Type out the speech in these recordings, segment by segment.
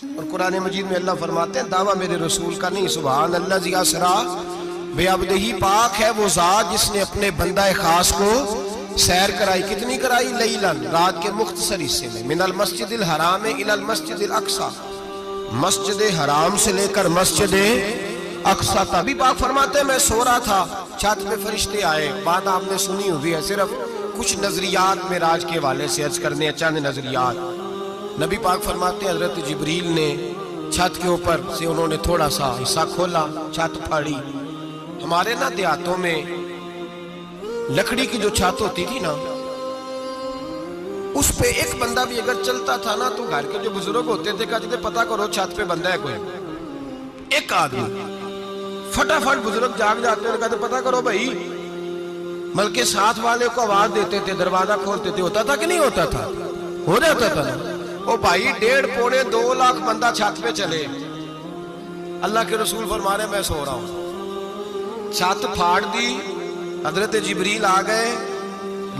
اور قرآن مجید میں اللہ فرماتے ہیں دعویٰ میرے رسول کا نہیں، سبحان اللہ زی اسرا بے عبدہی، پاک ہے وہ ذات جس نے اپنے بندہ خاص کو سیر کرائی۔ کتنی کرائی؟ لیلن، رات کے مختصر حصے میں، من المسجد الحرام الی المسجد الاقصی، مسجد حرام سے لے کر مسجد اقصی تک۔ بھی پاک فرماتے ہیں میں سو رہا تھا، چھت پہ فرشتے آئے، بات آپ نے سنی ہوئی ہے، صرف کچھ نظریات معراج کے حوالے سے عرض کرنے ہیں، چند نظریات۔ نبی پاک فرماتے ہیں حضرت جبریل نے چھت کے اوپر سے انہوں نے تھوڑا سا حصہ کھولا، چھت پھاڑی۔ ہمارے نا دیہاتوں میں لکڑی کی جو چھت ہوتی تھی نا، اس پہ ایک بندہ بھی اگر چلتا تھا نا تو گھر کے جو بزرگ ہوتے تھے کہتے تھے پتہ کرو چھت پہ بندہ ہے کوئی، ایک آدمی فٹافٹ بزرگ جاگ جاتے ہیں، کہتے پتہ کرو بھائی، بلکہ ساتھ والے کو آواز دیتے تھے، دروازہ کھولتے تھے، ہوتا تھا کہ نہیں ہوتا تھا؟ ہو جاتا تھا نا۔ وہ بھائی 1.5 پونے 2 لاکھ بندہ چھت پہ چلے، اللہ کے رسول فرما رہے میں سو رہا ہوں، چھت پھاڑ دی، حضرت جبریل آ گئے،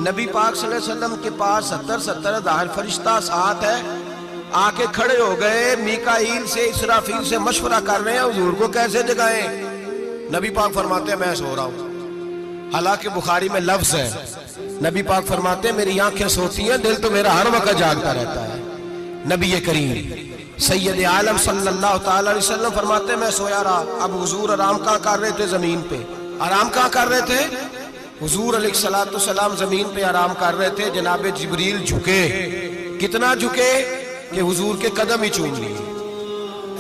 نبی پاک صلی اللہ علیہ وسلم کے پاس 70 ہزار فرشتہ ساتھ ہے، آ کے کھڑے ہو گئے، میکائیل سے اسرافیل سے مشورہ کر رہے ہیں حضور کو کیسے جگائیں۔ نبی پاک فرماتے ہیں میں سو رہا ہوں، حالانکہ بخاری میں لفظ ہے، نبی پاک فرماتے ہیں میری آنکھیں سوتی ہیں، دل تو میرا ہر وقت جاگتا رہتا ہے۔ نبی کریم سید عالم صلی اللہ تعالی علیہ وسلم فرماتے ہیں میں سویا رہا، اب حضور آرام کہاں کر رہے تھے؟ زمین پہ۔ آرام کہاں کر رہے تھے؟ حضور علیہ السلام زمین پہ آرام کر رہے تھے، جناب جبریل جھکے، کتنا جھکے کہ حضور کے قدم ہی چوم لیے۔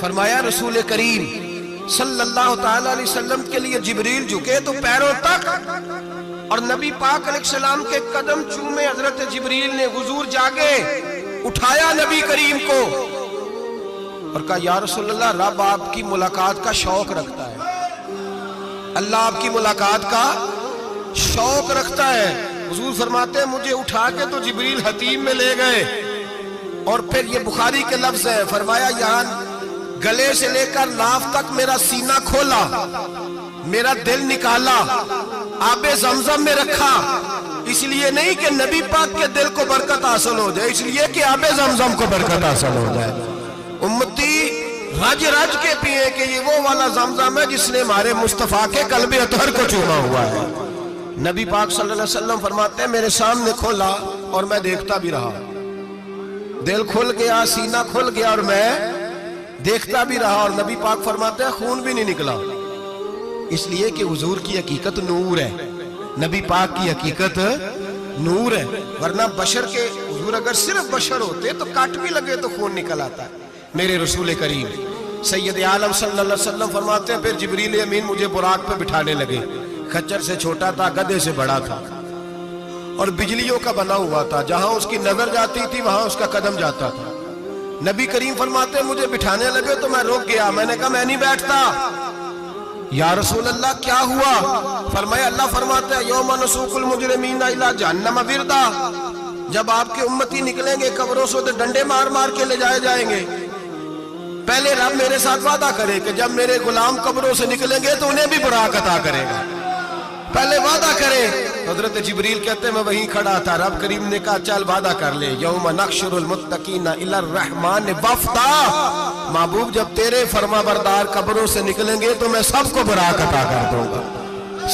فرمایا رسول کریم صلی اللہ تعالی علیہ وسلم کے لیے جبریل جھکے تو پیروں تک، اور نبی پاک علیہ السلام کے قدم چومے حضرت جبریل نے، حضور جاگے، اٹھایا نبی کریم کو اور کہا یا رسول اللہ، رب آپ کی ملاقات کا شوق رکھتا ہے، اللہ آپ کی ملاقات کا شوق رکھتا ہے۔ حضور فرماتے ہیں مجھے اٹھا کے تو جبریل حتیم میں لے گئے، اور پھر یہ بخاری کے لفظ ہے، فرمایا یہاں گلے سے لے کر ناف تک میرا سینہ کھولا، میرا دل نکالا، آب زمزم میں رکھا، اس لیے نہیں کہ نبی پاک کے دل کو برکت حاصل ہو جائے، اس لیے کہ آب زمزم کو برکت حاصل ہو جائے۔ امتی رج رج کے پیئے کہ یہ وہ والا زمزم ہے جس نے ہمارے مصطفیٰ کے قلب اطہر کو چوما ہوا ہے۔ نبی پاک صلی اللہ علیہ وسلم فرماتے ہیں میرے سامنے کھولا اور میں دیکھتا بھی رہا، دل کھل گیا، سینہ کھل گیا اور میں دیکھتا بھی رہا، اور نبی پاک فرماتے ہیں خون بھی نہیں نکلا، اس لیے کہ حضور کی حقیقت نور ہے، نبی پاک کی حقیقت نور ہے، ورنہ بشر کے حضور اگر صرف بشر ہوتے تو کاٹ بھی لگے تو خون نکل آتا ہے۔ میرے رسول کریم سید عالم صلی اللہ علیہ وسلم فرماتے ہیں پھر جبریل امین مجھے براق پہ بٹھانے لگے، خچر سے چھوٹا تھا، گدھے سے بڑا تھا، اور بجلیوں کا بنا ہوا تھا، جہاں اس کی نظر جاتی تھی وہاں اس کا قدم جاتا تھا۔ نبی کریم فرماتے ہیں مجھے بٹھانے لگے تو میں رک گیا، میں نے کہا میں نہیں بیٹھتا۔ یا رسول اللہ کیا ہوا؟ فرمایا اللہ فرماتے ہیں یوم نسوق المجرمین الی جہنم وردا، جب آپ کے امتی نکلیں گے قبروں سے تو ڈنڈے مار مار کے لے جائے جائیں گے، پہلے رب میرے ساتھ وعدہ کرے کہ جب میرے غلام قبروں سے نکلیں گے تو انہیں بھی براق عطا کرے گا، پہلے وعدہ کرے۔ حضرت جبریل کہتے ہیں میں وہیں کھڑا تھا، رب کریم نے کہا چل وعدہ کر لے، یوم نحشر المتقین الی الرحمن وفدا، محبوب جب تیرے فرما بردار قبروں سے نکلیں گے تو میں سب کو براق عطا کر دوں گا،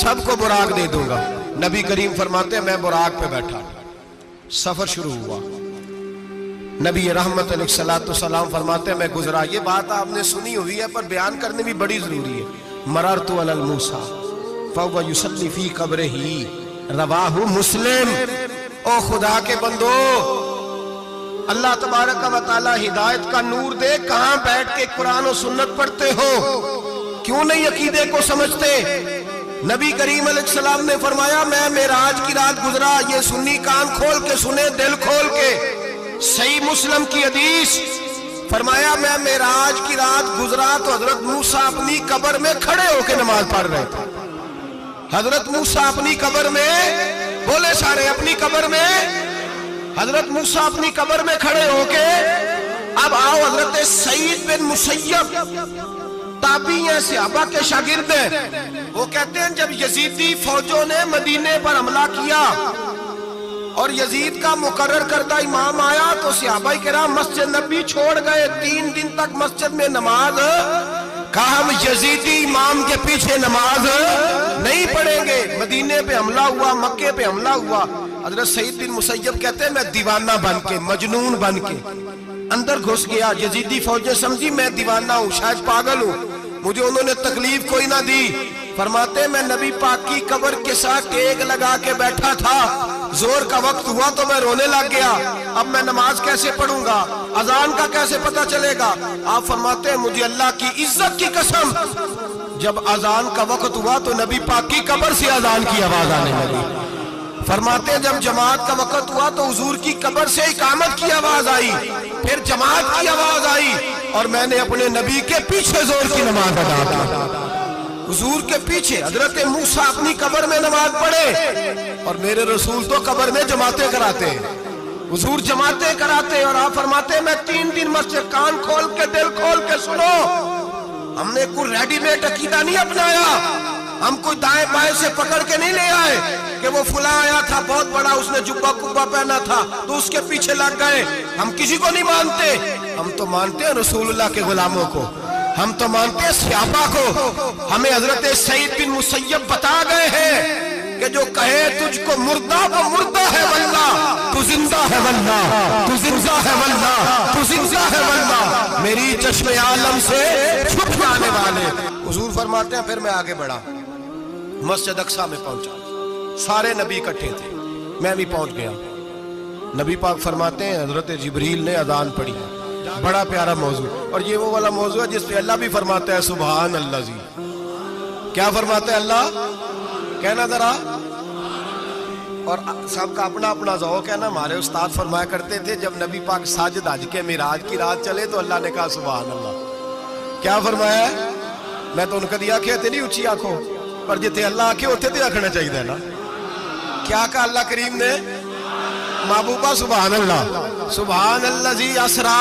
سب کو براق دے دوں گا۔ نبی کریم فرماتے ہیں میں براق پہ بیٹھا، سفر شروع ہوا، نبی رحمت علیہ السلام فرماتے ہیں میں گزرا۔ یہ بات آپ نے سنی ہوئی ہے پر بیان کرنے بھی بڑی ضروری ہے۔ مررت علی الموسیٰ فَهُوَ يُصَلِّ فِي قَبْرِهِ رواہ مسلم۔ او خدا کے بندو، اللہ تبارک و تعالی ہدایت کا نور دے، کہاں بیٹھ کے قرآن و سنت پڑھتے ہو؟ کیوں نہیں عقیدے کو سمجھتے؟ نبی کریم علیہ السلام نے فرمایا میں معراج کی رات گزرا، یہ سنی کان کھول کے سنے، دل کھول کے، صحیح مسلم کی حدیث، فرمایا میں معراج کی رات گزرا تو حضرت موسیٰ اپنی قبر میں کھڑے ہو کے نماز پڑھ رہے تھے۔ حضرت موسیٰ اپنی قبر میں، بولے سارے اپنی قبر میں، حضرت موسیٰ اپنی قبر میں کھڑے ہو کے، اب آؤ حضرت سعید بن مسیب تابعی ہیں، صحابہ کے شاگرد ہیں، وہ کہتے ہیں جب یزیدی فوجوں نے مدینے پر حملہ کیا اور یزید کا مقرر کردہ امام آیا تو صحابہ کرام مسجد نبی چھوڑ گئے، 3 دن تک مسجد میں نماز، کہا ہم یزیدی امام کے پیچھے نماز نہیں پڑھیں گے۔ مدینے پہ حملہ ہوا، مکے پہ حملہ ہوا، حضرت سعید بن مسیب کہتے ہیں میں دیوانہ بن کے، مجنون بن کے اندر گھس گیا۔ یزیدی فوجیں سمجھی میں دیوانہ ہوں، شاید پاگل ہوں، مجھے انہوں نے تکلیف کوئی نہ دی۔ فرماتے ہیں میں نبی پاک کی قبر کے ساتھ ٹیک لگا کے بیٹھا تھا، زور کا وقت ہوا تو میں رونے لگ گیا، اب میں نماز کیسے پڑھوں گا، اذان کا کیسے پتہ چلے گا؟ آپ فرماتے ہیں مجھے اللہ کی عزت کی قسم، جب اذان کا وقت ہوا تو نبی پاک کی قبر سے اذان کی آواز آنے لگی۔ فرماتے ہیں جب جماعت کا وقت ہوا تو حضور کی قبر سے اقامت کی آواز آئی، پھر جماعت کی آواز آئی، اور میں نے اپنے نبی کے پیچھے زور کی نماز ادا کی۔ حضور کے پیچھے حضرت موسیٰ اپنی قبر میں نماز پڑھے، اور میرے رسول تو قبر میں جماعتیں کراتے ہیں، حضور جماعتیں کراتے، اور آپ فرماتے ہیں میں 3 دن مسجد، کان کھول کے دل کھول کے سنو، ہم نے کوئی ریڈی میڈ عقیدہ نہیں اپنایا، ہم کوئی دائیں بائیں سے پکڑ کے نہیں لے آئے کہ وہ فلاں آیا تھا بہت بڑا، اس نے جبہ کبہ پہنا تھا تو اس کے پیچھے لگ گئے۔ ہم کسی کو نہیں مانتے، ہم تو مانتے ہیں رسول اللہ کے غلاموں کو، ہم تو مانتے ہیں صحابہ کو۔ ہمیں حضرت سعید بن مسیب بتا گئے ہیں کہ جو کہے تجھ کو مردہ وہ مردہ ہے واللہ، تو زندہ ہے واللہ، تو زندہ ہے واللہ، تو زندہ ہے واللہ، میری چشم عالم سے چھپ جانے والے۔ حضور فرماتے ہیں پھر میں آگے بڑھا، مسجد اقصیٰ میں پہنچا، سارے نبی اکٹھے تھے، میں بھی پہنچ گیا۔ نبی پاک فرماتے ہیں حضرت جبریل نے اذان پڑھی، بڑا پیارا موضوع، اور یہ وہ والا موضوع ہے جس پہ اللہ بھی فرماتا ہے سبحان اللہ جی۔ کیا فرماتا ہے اللہ؟ کہنا ذرا، اور سب کا اپنا اپنا ذوق ہے نا۔ ہمارے استاد فرمایا کرتے تھے جب نبی پاک ساجد حج کے معراج کی رات چلے تو اللہ نے کہا سبحان اللہ۔ کیا فرمایا ہے؟ میں تو ان کا دیا کہ تیری اچھی آنکھوں پر جتے اللہ آنکھیں ہوتے تھے آکھنا چاہیے نا۔ کیا کہا اللہ کریم نے؟ محبوبہ سبحان اللہ، سبحان الذی اسرا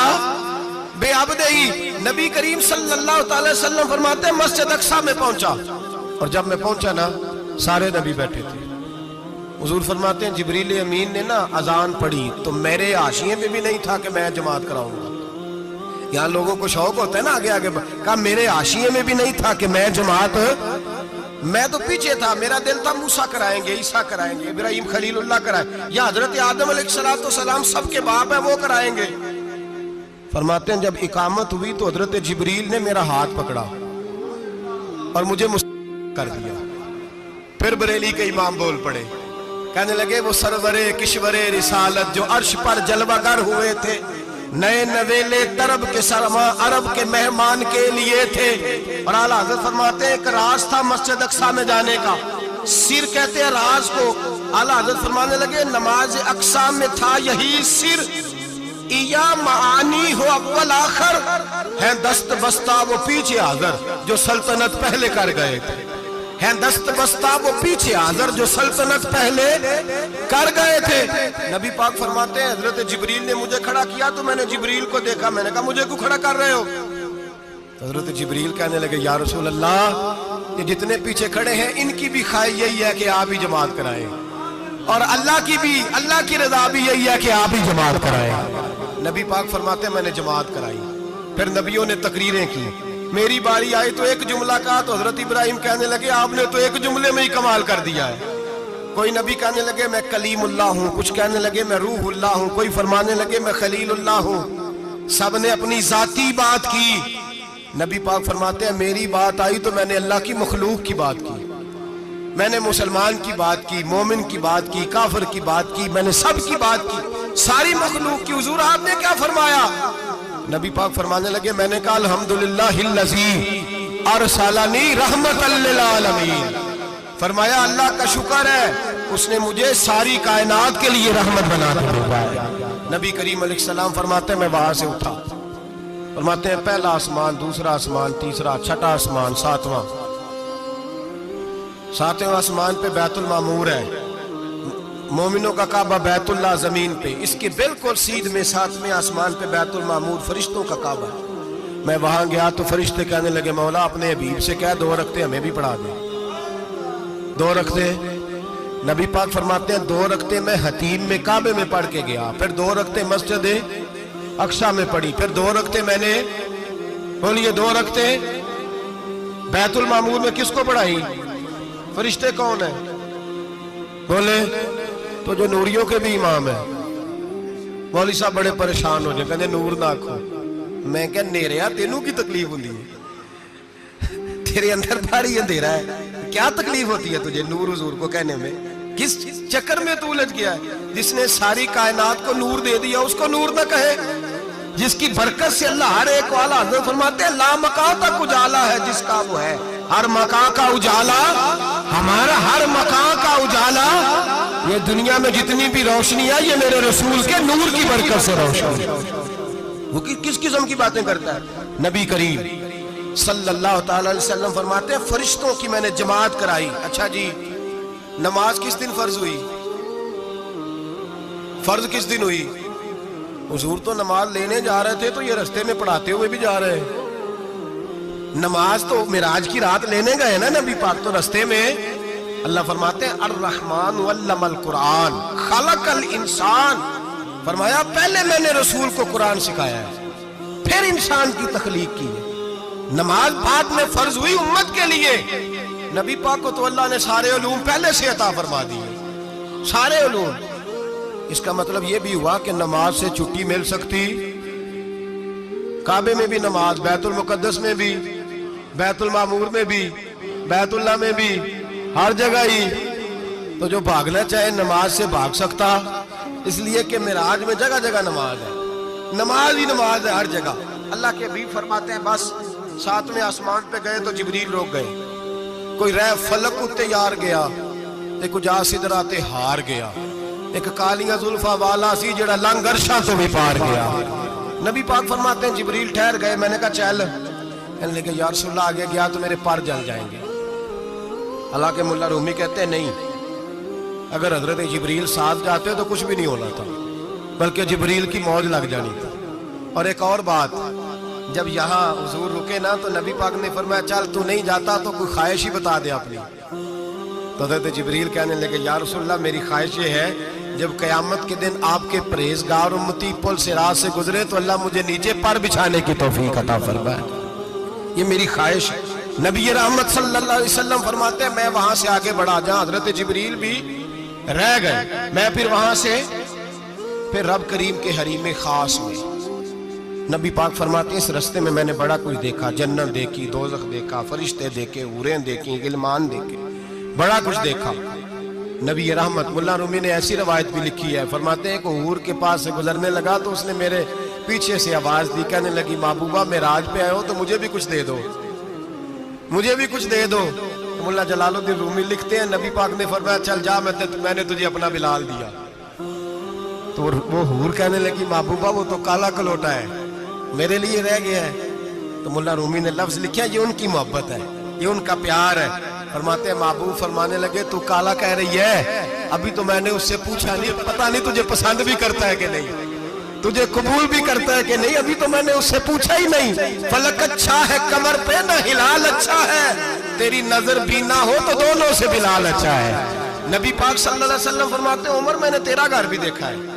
بعبدہ۔ نبی کریم صلی اللہ تعالی وسلم فرماتے ہیں مسجد اقصیٰ میں پہنچا، اور جب میں پہنچا نا سارے نبی بیٹھے تھے۔ حضور فرماتے ہیں جبریل امین نے نا اذان پڑھی تو میرے حاشیے میں بھی نہیں تھا کہ میں جماعت کراؤں گا۔ یہاں لوگوں کو شوق ہوتا ہے نا آگے آگے، کہا میرے حاشیے میں بھی نہیں تھا کہ میں جماعت، میں تو پیچھے تھا، میرا دل تھا موسیٰ کرائیں گے، عیسیٰ کرائیں گے، ابراہیم خلیل اللہ کرائیں، یا حضرت آدم علیہ السلام سب کے باپ ہیں وہ کرائیں گے۔ فرماتے ہیں جب اقامت ہوئی تو حضرت جبریل نے میرا ہاتھ پکڑا اور مجھے کر دیا۔ پھر بریلی کے امام بول پڑے، کہنے لگے وہ سرور کشور رسالت جو عرش پر جلوہ گر ہوئے تھے، نئے نویلے طرب کے سرما عرب کے مہمان کے لیے تھے۔ اور اعلیٰ حضرت فرماتے ہیں ایک راز تھا مسجد اقصیٰ میں جانے کا، سر کہتے ہیں راز کو۔ اعلیٰ حضرت فرمانے لگے نماز اقصیٰ میں تھا یہی سر، یا معانی ہو اول آخر، ہیں دست بستہ وہ پیچھے حاضر جو سلطنت پہلے کر گئے تھے، ہیں دست بستہ وہ پیچھے حاضر جو سلطنت پہلے کر گئے تھے۔ نبی پاک فرماتے ہیں حضرت جبریل نے مجھے کھڑا کیا تو میں نے جبریل کو دیکھا، میں نے کہا مجھے کیوں کھڑا کر رہے ہو؟ حضرت جبریل کہنے لگے یا رسول اللہ یہ جتنے پیچھے کھڑے ہیں ان کی بھی خواہش یہی ہے کہ آپ ہی جماعت کرائیں، اور اللہ کی رضا بھی یہی ہے کہ آپ ہی جماعت کرائیں۔ نبی پاک فرماتے ہیں میں نے جماعت کرائی، پھر نبیوں نے تقریریں کی، میری باری آئی تو ایک جملہ کہا تو حضرت ابراہیم کہنے لگے آپ نے تو ایک جملے میں ہی کمال کر دیا ہے۔ کوئی نبی کہنے لگے میں کلیم اللہ ہوں، کچھ کہنے لگے میں روح اللہ ہوں، کوئی فرمانے لگے میں خلیل اللہ ہوں، سب نے اپنی ذاتی بات کی۔ نبی پاک فرماتے ہیں میری بات آئی تو میں نے اللہ کی مخلوق کی بات کی، میں نے مسلمان کی بات کی، مومن کی بات کی، کافر کی بات کی، میں نے سب کی بات کی، ساری مخلوق کی۔ حضور آپ نے کیا فرمایا؟ نبی پاک فرمانے لگے میں نے کہا الحمدللہ الذی ارسلنی رحمت للعالمین، فرمایا اللہ کا شکر ہے اس نے مجھے ساری کائنات کے لیے رحمت بنا کے بھیجا ہے۔ نبی کریم علیہ السلام فرماتے ہیں میں وہاں سے اٹھا، فرماتے ہیں پہلا آسمان، دوسرا آسمان، تیسرا، چھٹا آسمان، ساتواں آسمان پہ بیت المعمور ہے، مومنوں کا کعبہ بیت اللہ زمین پہ، اس کے بالکل سیدھ میں 7ویں آسمان پہ بیت المعمور فرشتوں کا کعبہ۔ میں وہاں گیا تو فرشتے کہنے لگے مولا اپنے حبیب سے کہہ 2 رکعتیں ہمیں بھی پڑھا دے، 2 رکعتیں۔ نبی پاک فرماتے ہیں 2 رکعتیں میں حتیم میں کعبے میں پڑھ کے گیا، پھر 2 رکعتیں مسجد اقصی میں پڑھی، پھر 2 رکعتیں میں نے بولیے 2 رکعتیں بیت المعمور میں کس کو پڑھائی؟ فرشتے کون ہیں بولے؟ تو جو نوریوں کے بھی امام ہیں۔ مولوی صاحب بڑے پریشان ہو جائے، کہنے نور نہ آکھو۔ میں کہ نیریا تینوں کی تکلیف ہوندی ہے، تیرے اندر بھاری اندھیرا ہے، کیا تکلیف ہوتی ہے تجھے نور حضور کو کہنے میں؟ کس چکر میں تو الجھ گیا ہے؟ جس نے ساری کائنات کو نور دے دیا اس کو نور نہ کہے؟ جس کی برکت سے اللہ ہر ایک والا، حضرت فرماتے ہیں لا مکان تک اجالا ہے جس کا وہ ہے، ہر مکان کا اجالا ہمارا، ہر مکان کا اجالا، یہ دنیا میں جتنی بھی روشنی ہے یہ میرے رسول کے نور کی برکت سے روشن ہے۔ وہ کس قسم کی باتیں کرتا ہے؟ نبی کریم صلی اللہ تعالی علیہ وسلم فرماتے ہیں فرشتوں کی میں نے جماعت کرائی۔ اچھا جی، نماز کس دن فرض ہوئی؟ فرض کس دن ہوئی؟ حضور تو نماز لینے جا رہے تھے تو یہ رستے میں پڑھاتے ہوئے بھی جا رہے ہیں۔ نماز تو معراج کی رات لینے گئے نا نبی پاک، تو رستے میں اللہ فرماتے ہیں الرحمن علم القرآن خلق الانسان، فرمایا پہلے میں نے رسول کو قرآن سکھایا ہے پھر انسان کی تخلیق کی ہے۔ نماز بعد میں فرض ہوئی امت کے لیے، نبی پاک کو تو اللہ نے سارے علوم پہلے سے عطا فرما دیے، سارے علوم۔ اس کا مطلب یہ بھی ہوا کہ نماز سے چھٹی مل سکتی، کعبے میں بھی نماز، بیت المقدس میں بھی، بیت المعمور میں بھی، بیت اللہ میں بھی، ہر جگہ ہی۔ تو جو بھاگنا چاہے نماز سے بھاگ سکتا، اس لیے کہ معراج میں جگہ جگہ نماز ہے، نماز ہی نماز ہے ہر جگہ۔ اللہ کے حبیب فرماتے ہیں بس 7ویں آسمان پہ گئے تو جبریل روک گئے، کوئی رہ فلک اتے یار گیا، ایک جا سدرا تے ہار گیا، ایک کالیاں زلفاں والا سی جڑا لنگ عرشاں تو بھی پار گیا۔ نبی پاک فرماتے ہیں جبریل ٹھہر گئے، میں نے کہا چل، کہنے لگے یا رسول اللہ آگے گیا تو میرے پر جل جائیں گے۔ حالانکہ ملا رومی کہتے ہیں نہیں، اگر حضرت جبریل ساتھ جاتے تو کچھ بھی نہیں ہونا تھا، بلکہ جبریل کی موج لگ جانی تھی۔ اور ایک اور بات، جب یہاں حضور رکے نا تو نبی پاک نے فرمایا چل تو نہیں جاتا تو کوئی خواہش ہی بتا دے اپنی۔ تو حضرت جبریل کہنے لگے یا رسول اللہ میری خواہش یہ ہے جب قیامت کے دن آپ کے پرہیزگار امتی پل سے راہ سے گزرے تو اللہ مجھے نیچے پر بچھانے کی توفیق عطا فرمائے، یہ میری خواہش ہے۔ نبی رحمت صلی اللہ علیہ وسلم فرماتے ہیں میں وہاں سے آگے بڑھا جاؤں، حضرت جبریل بھی رہ گئے، میں پھر وہاں سے پھر رب کریم کے حریم خاص میں۔ نبی پاک فرماتے ہیں اس رستے میں نے بڑا کچھ دیکھا، جنت دیکھی، دوزخ دیکھا، فرشتے دیکھے، حوریں دیکھی، غلمان دیکھے، بڑا کچھ دیکھا۔ نبی رحمت ملا رومی نے ایسی روایت بھی لکھی ہے، فرماتے ہیں کہ حور کے پاس سے گزرنے لگا تو اس نے میرے پیچھے سے آواز دی، کہنے لگی محبوبہ معراج پہ آئے ہو تو مجھے بھی کچھ دے دو، مجھے بھی کچھ دے دو۔ ملا جلال الدین رومی لکھتے ہیں نبی پاک نے فرمایا چل جا، میں نے تجھے اپنا بلال دیا۔ تو وہ حور کہنے لگی محبوبہ وہ تو کالا کلوٹا ہے، میرے لیے رہ گیا ہے۔ تو ملا رومی نے لفظ لکھا یہ ان کی محبت ہے، یہ ان کا پیار ہے۔ فرماتے ہیں محبوب فرمانے لگے تو کالا کہہ رہی ہے، ابھی تو میں نے اس سے پوچھا نہیں، پتہ نہیں تجھے پسند بھی کرتا ہے کہ نہیں، تجھے قبول بھی کرتا ہے کہ نہیں، ابھی تو میں نے اس سے پوچھا ہی نہیں۔ فلک اچھا ہے کمر پہ نہ ہلال اچھا ہے، تیری نظر بھی نہ ہو تو دونوں سے بلال اچھا ہے۔ نبی پاک صلی اللہ علیہ وسلم فرماتے ہیں عمر میں نے تیرا گھر بھی دیکھا ہے،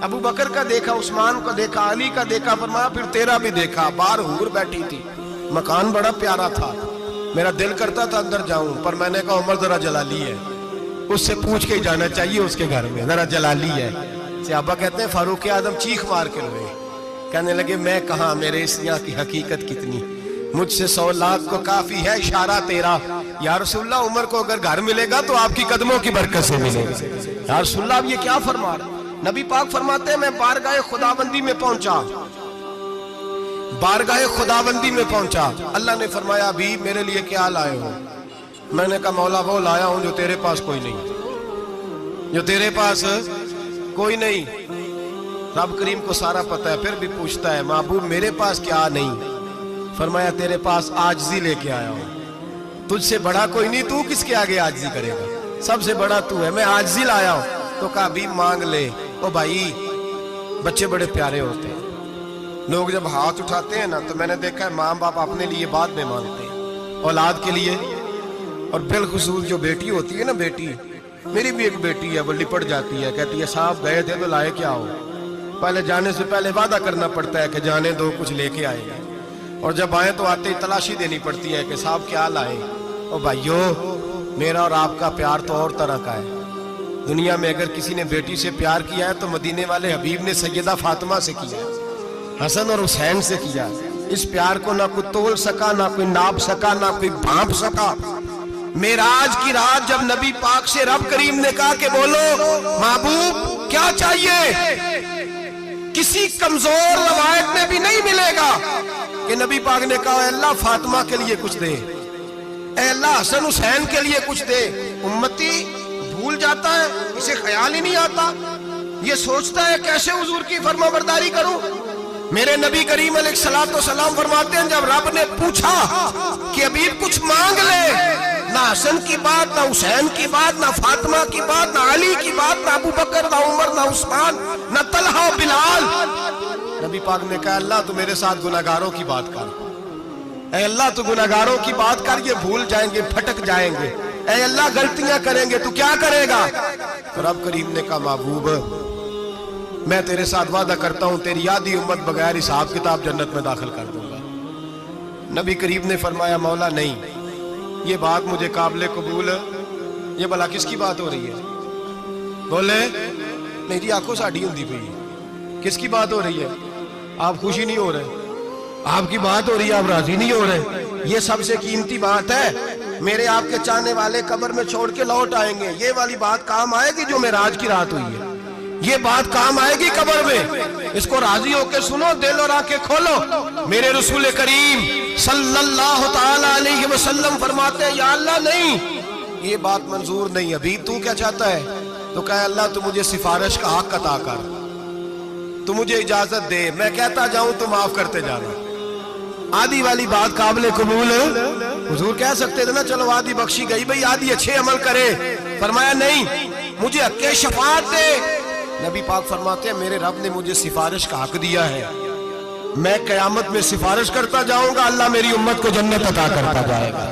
ابو بکر کا دیکھا، عثمان کا دیکھا، علی کا دیکھا، فرمایا پھر تیرا بھی دیکھا۔ باہر حور بیٹھی تھی، مکان بڑا پیارا تھا، میرا دل کرتا تھا اندر جاؤں، پر میں نے کہا عمر ذرا جلالی ہے، اس سے پوچھ کے ہی جانا چاہیے، اس کے گھر میں ذرا جلالی ہے۔ صحابہ کہتے ہیں فاروق اعظم چیخ مار کے روئے، کہنے لگے میں کہاں، میرے اس یہاں کی حقیقت کتنی، مجھ سے 100 لاکھ کو کافی ہے اشارہ تیرا۔ یا رسول اللہ عمر کو اگر گھر ملے گا تو آپ کی قدموں کی برکت سے ملے گا۔ یا رسول اللہ اب یہ کیا فرما رہا؟ نبی پاک فرماتے ہیں میں بارگاہ خداوندی میں پہنچا، بارگاہ خداوندی میں پہنچا، اللہ نے فرمایا ابھی میرے لیے کیا لائے ہو؟ میں نے کہا مولا وہ لایا ہوں جو تیرے پاس کوئی نہیں، جو تیرے پاس کوئی نہیں۔ رب کریم کو سارا پتہ ہے، پھر بھی پوچھتا ہے محبوب میرے پاس کیا نہیں؟ فرمایا تیرے پاس عاجزی لے کے آیا ہوں، تجھ سے بڑا کوئی نہیں، تو کس کے آگے عاجزی کرے گا، سب سے بڑا تو ہے، میں عاجزی لایا ہوں۔ تو کہا بھی مانگ لے۔ او بھائی بچے بڑے پیارے ہوتے ہیں، لوگ جب ہاتھ اٹھاتے ہیں نا تو میں نے دیکھا ہے ماں باپ اپنے لیے بعد میں مانگتے ہیں، اولاد کے لیے، اور بالخصوص جو بیٹی ہوتی ہے نا، بیٹی میری بھی ایک بیٹی ہے, وہ لپٹ جاتی ہے, کہتی ہے صاحب گئے تھے تو لائے کیا ہو. پہلے جانے سے پہلے وعدہ کرنا پڑتا ہے کہ جانے دو کچھ لے کے آئے گا, اور جب آئے تو آتے ہی تلاشی دینی پڑتی ہے کہ صاحب کیا لائے. او بھائیو, میرا اور آپ کا پیار تو اور طرح کا ہے. دنیا میں اگر کسی نے بیٹی سے پیار کیا ہے تو مدینے والے حبیب نے سیدہ فاطمہ سے کیا, حسن اور حسین سے کیا. اس پیار کو نہ کوئی تول سکا, نہ کوئی ناپ سکا, نہ کوئی بھانپ سکا. معراج کی رات جب نبی پاک سے رب کریم نے کہا کہ بولو محبوب کیا چاہیے, کسی کمزور روایت میں بھی نہیں ملے گا کہ نبی پاک نے کہا اے اللہ فاطمہ کے لیے کچھ دے, اے اللہ حسن حسین کے لیے کچھ دے. امتی بھول جاتا ہے, اسے خیال ہی نہیں آتا, یہ سوچتا ہے کیسے حضور کی فرما برداری کروں. میرے نبی کریم علیہ الصلوۃ والسلام فرماتے ہیں جب رب نے پوچھا کہ حبیب کچھ مانگ لے, نہ حسن کی بات, نہ حسین کی بات, نہ فاطمہ کی بات, نہ علی کی بات, نہ ابو بکر, نہ عمر, نہ عثمان, نہ طلحہ, بلال. نبی پاک نے کہا اللہ تو میرے ساتھ گناہگاروں کی بات کر, اے اللہ تو گناہگاروں کی بات کر, یہ بھول جائیں گے, پھٹک جائیں گے, اے اللہ غلطیاں کریں گے, تو کیا کرے گا. تو رب کریم نے کہا محبوب میں تیرے ساتھ وعدہ کرتا ہوں تیری آدھی امت بغیر حساب کتاب جنت میں داخل کر دوں گا. نبی کریم نے فرمایا مولا نہیں, یہ بات مجھے قابل قبول, یہ بھلا کس کی بات ہو رہی ہے. بولے میری آنکھوں ساڑھی ہوندی پئی, کس کی بات ہو رہی ہے. آپ خوشی نہیں ہو رہے, آپ کی بات ہو رہی ہے, آپ راضی نہیں ہو رہے. یہ سب سے قیمتی بات ہے. میرے آپ کے چاہنے والے قبر میں چھوڑ کے لوٹ آئیں گے, یہ والی بات کام آئے گی جو معراج کی رات ہوئی ہے, یہ بات کام آئے گی قبر میں. اس کو راضی ہو کے سنو, دل اور آنکھیں کھولو. میرے رسول کریم صلی اللہ تعالی علیہ وسلم فرماتے ہیں یا اللہ نہیں, یہ بات منظور نہیں. ابھی تو کیا چاہتا ہے؟ تو کہا اللہ تو مجھے سفارش کا حق عطا کر, تو مجھے اجازت دے, میں کہتا جاؤں تو معاف کرتے جانا. آدھی والی بات قابل قبول, حضور کہہ سکتے تھے نا چلو آدھی بخشی گئی بھئی, آدھی اچھے عمل کرے. فرمایا نہیں, مجھے حق شفاعت دے. نبی پاک فرماتے ہیں میرے رب نے مجھے سفارش کا حق دیا ہے, میں قیامت میں سفارش کرتا جاؤں گا, اللہ میری امت کو جنت عطا کرتا جائے گا.